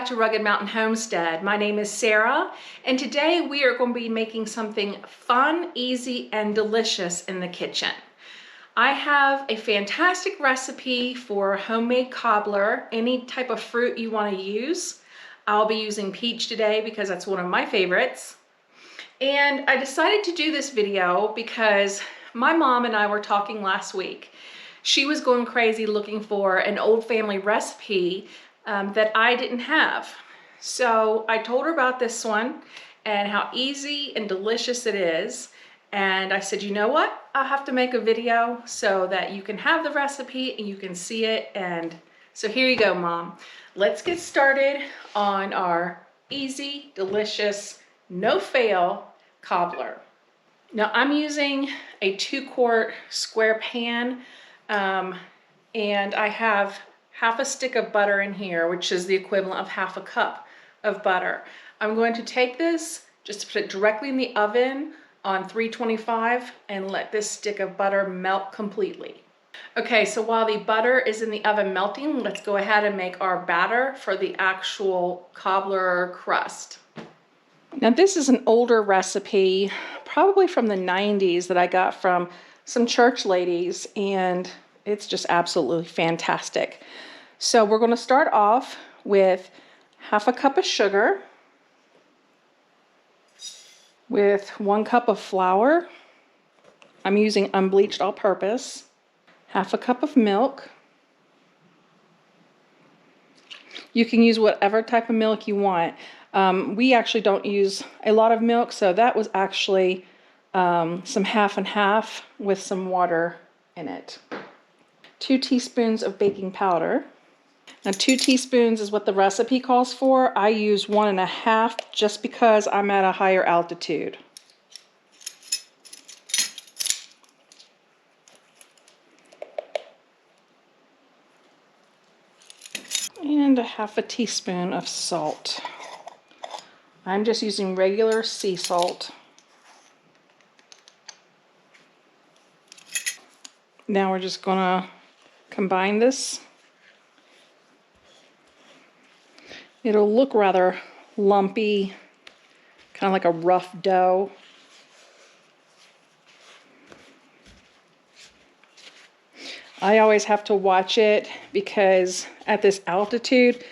back to Rugged Mountain Homestead. My name is Sarah, and today we are going to be making something fun, easy, and delicious in the kitchen. I have a fantastic recipe for homemade cobbler, any type of fruit you want to use. I'll be using peach today because that's one of my favorites. And I decided to do this video because my mom and I were talking last week. She was going crazy looking for an old family recipe that I didn't have. So I told her about this one and how easy and delicious it is. And I said, you know what? I'll have to make a video so that you can have the recipe and you can see it. And so here you go, Mom. Let's get started on our easy, delicious, no-fail cobbler. Now I'm using a 2-quart square pan and I have half a stick of butter in here, which is the equivalent of half a cup of butter. I'm going to take this, just put it directly in the oven on 325 and let this stick of butter melt completely. Okay, so while the butter is in the oven melting, let's go ahead and make our batter for the actual cobbler crust. Now this is an older recipe, probably from the 90s, that I got from some church ladies, and it's just absolutely fantastic. So we're going to start off with half a cup of sugar, with 1 cup of flour. I'm using unbleached all-purpose. Half a cup of milk. You can use whatever type of milk you want. We actually don't use a lot of milk, so that was actually some half and half with some water in it. 2 teaspoons of baking powder. Now 2 teaspoons is what the recipe calls for. I use 1.5 just because I'm at a higher altitude. And 1/2 teaspoon of salt. I'm just using regular sea salt. Now we're just gonna combine this. It'll look rather lumpy, kind of like a rough dough. I always have to watch it because at this altitude,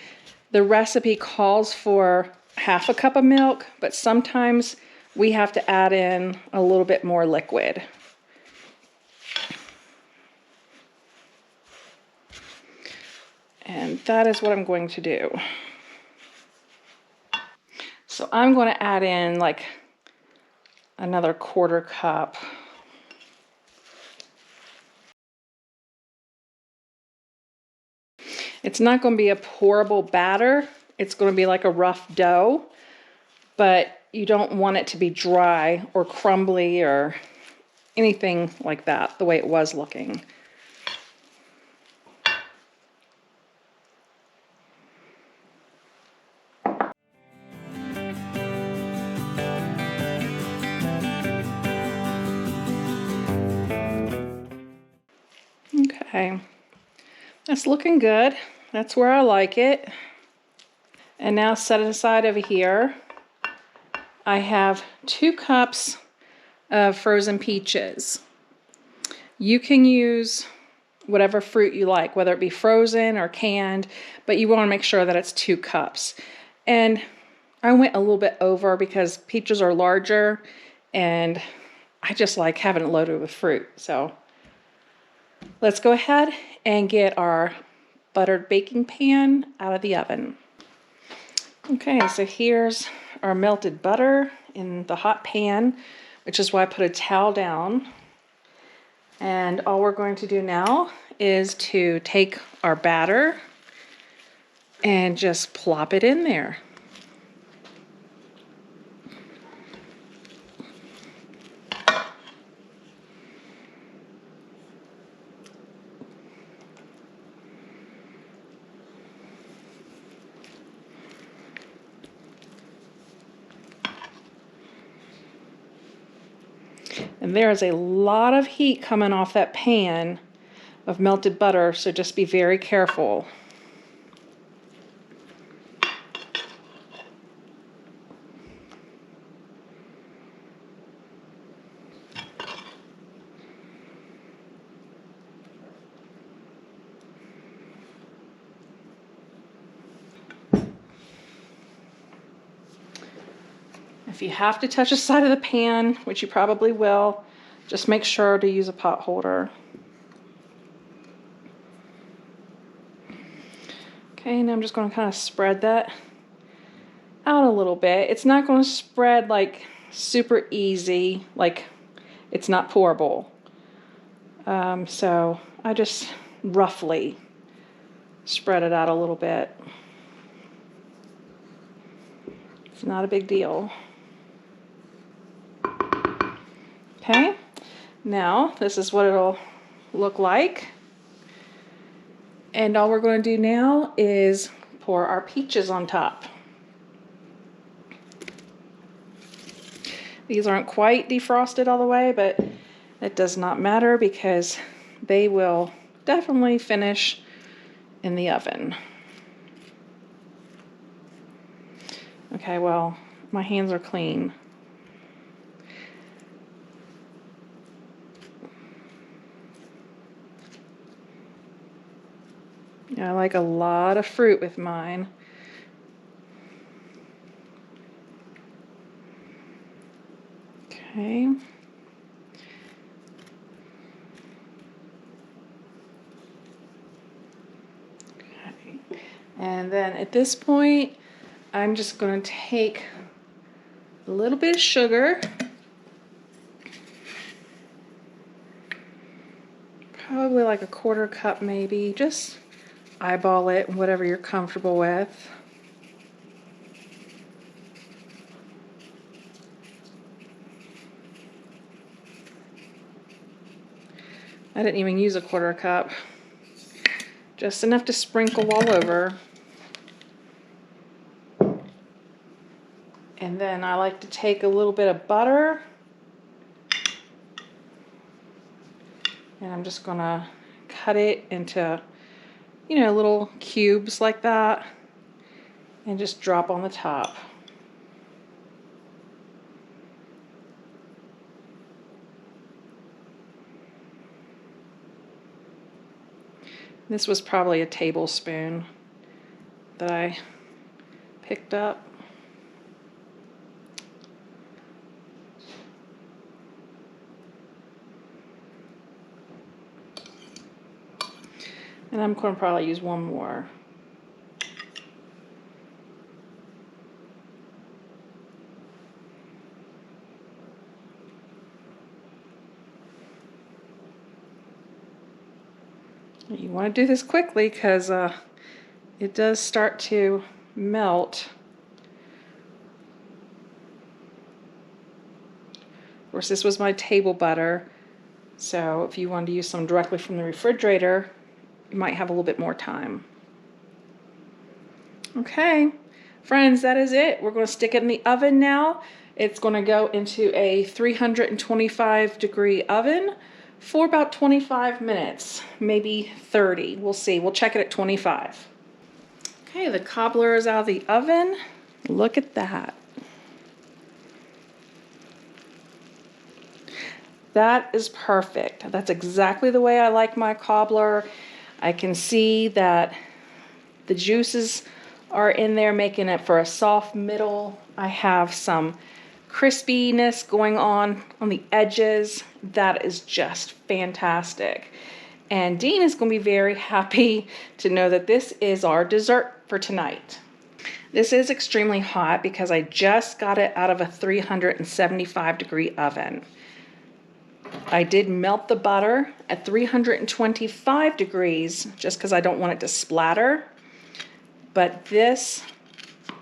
the recipe calls for half a cup of milk, but sometimes we have to add in a little bit more liquid. And that is what I'm going to do. So I'm going to add in like another 1/4 cup. It's not going to be a pourable batter. It's going to be like a rough dough, but you don't want it to be dry or crumbly or anything like that, the way it was looking. Okay, that's looking good. That's where I like it. And now set it aside over here. I have 2 cups of frozen peaches. You can use whatever fruit you like, whether it be frozen or canned, but you want to make sure that it's 2 cups. And I went a little bit over because peaches are larger and I just like having it loaded with fruit. So let's go ahead and get our buttered baking pan out of the oven. Okay, so here's our melted butter in the hot pan, which is why I put a towel down. And all we're going to do now is to take our batter and just plop it in there. And there is a lot of heat coming off that pan of melted butter, so just be very careful. If you have to touch the side of the pan, which you probably will, just make sure to use a pot holder. Okay, now I'm just going to kind of spread that out a little bit. It's not going to spread like super easy, like it's not pourable. So I just roughly spread it out a little bit. It's not a big deal. Okay, now this is what it'll look like. And all we're going to do now is pour our peaches on top. These aren't quite defrosted all the way, but it does not matter because they will definitely finish in the oven. Okay, well, my hands are clean. I like a lot of fruit with mine. Okay. Okay. And then at this point, I'm just going to take a little bit of sugar. Probably like a 1/4 cup maybe. Just eyeball it, whatever you're comfortable with. I didn't even use a 1/4 cup. Just enough to sprinkle all over. And then I like to take a little bit of butter. And I'm just gonna cut it into, you know, little cubes like that. And just drop on the top. This was probably a tablespoon that I picked up. And I'm going to probably use one more. You want to do this quickly because it does start to melt. Of course, this was my table butter, so if you wanted to use some directly from the refrigerator, you might have a little bit more time. Okay, friends, that is it. We're going to stick it in the oven now. It's going to go into a 325-degree oven for about 25 minutes, maybe 30. We'll see. We'll check it at 25. Okay, the cobbler is out of the oven. Look at that. That is perfect. That's exactly the way I like my cobbler. I can see that the juices are in there making it for a soft middle. I have some crispiness going on the edges. That is just fantastic. And Dean is going to be very happy to know that this is our dessert for tonight. This is extremely hot because I just got it out of a 375-degree oven. I did melt the butter at 325 degrees just because I don't want it to splatter. But this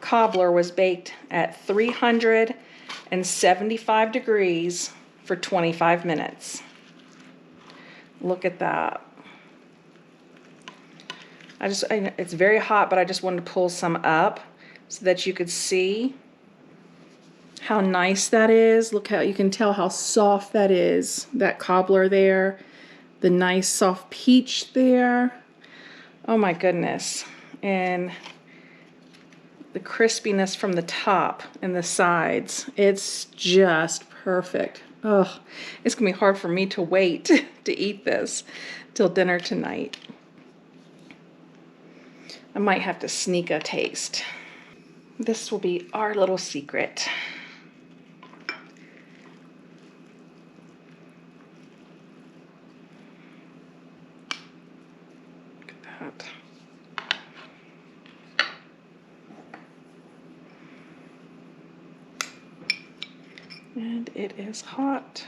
cobbler was baked at 375 degrees for 25 minutes. Look at that. It's very hot, but I just wanted to pull some up so that you could see how nice that is. Look how you can tell how soft that is. That cobbler there, the nice soft peach there. Oh my goodness. And the crispiness from the top and the sides. It's just perfect. Oh, it's gonna be hard for me to wait to eat this till dinner tonight. I might have to sneak a taste. This will be our little secret. that. And it is hot.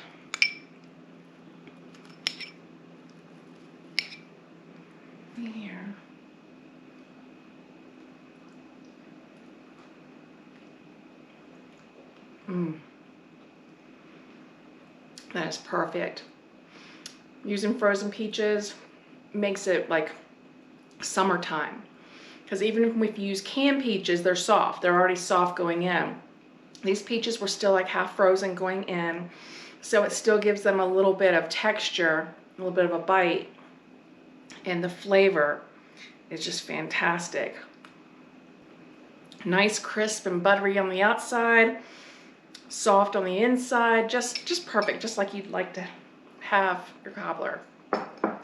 Here. That is perfect. Using frozen peaches makes it like summertime. Because even if you use canned peaches, they're soft. They're already soft going in. These peaches were still like half frozen going in. So it still gives them a little bit of texture, a little bit of a bite. And the flavor is just fantastic. Nice, crisp, and buttery on the outside. Soft on the inside. Just perfect. Just like you'd like to have your cobbler.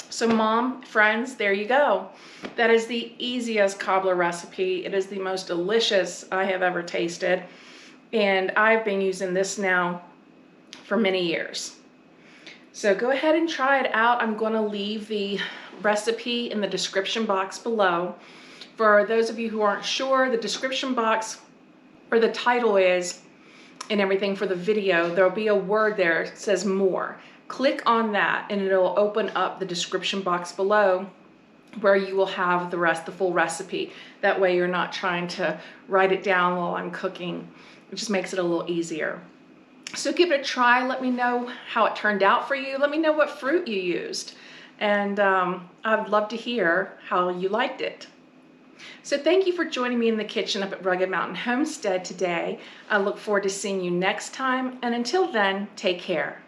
So mom, friends, there you go. That is the easiest cobbler recipe. It is the most delicious I have ever tasted. And I've been using this now for many years. So go ahead and try it out. I'm going to leave the recipe in the description box below. For those of you who aren't sure, the description box, where the title is and everything for the video, there'll be a word there that says more. Click on that and it'll open up the description box below where you will have the full recipe. That way you're not trying to write it down while I'm cooking. It just makes it a little easier. So give it a try. Let me know how it turned out for you. Let me know what fruit you used. And I'd love to hear how you liked it. So thank you for joining me in the kitchen up at Rugged Mountain Homestead today. I look forward to seeing you next time. And until then, take care.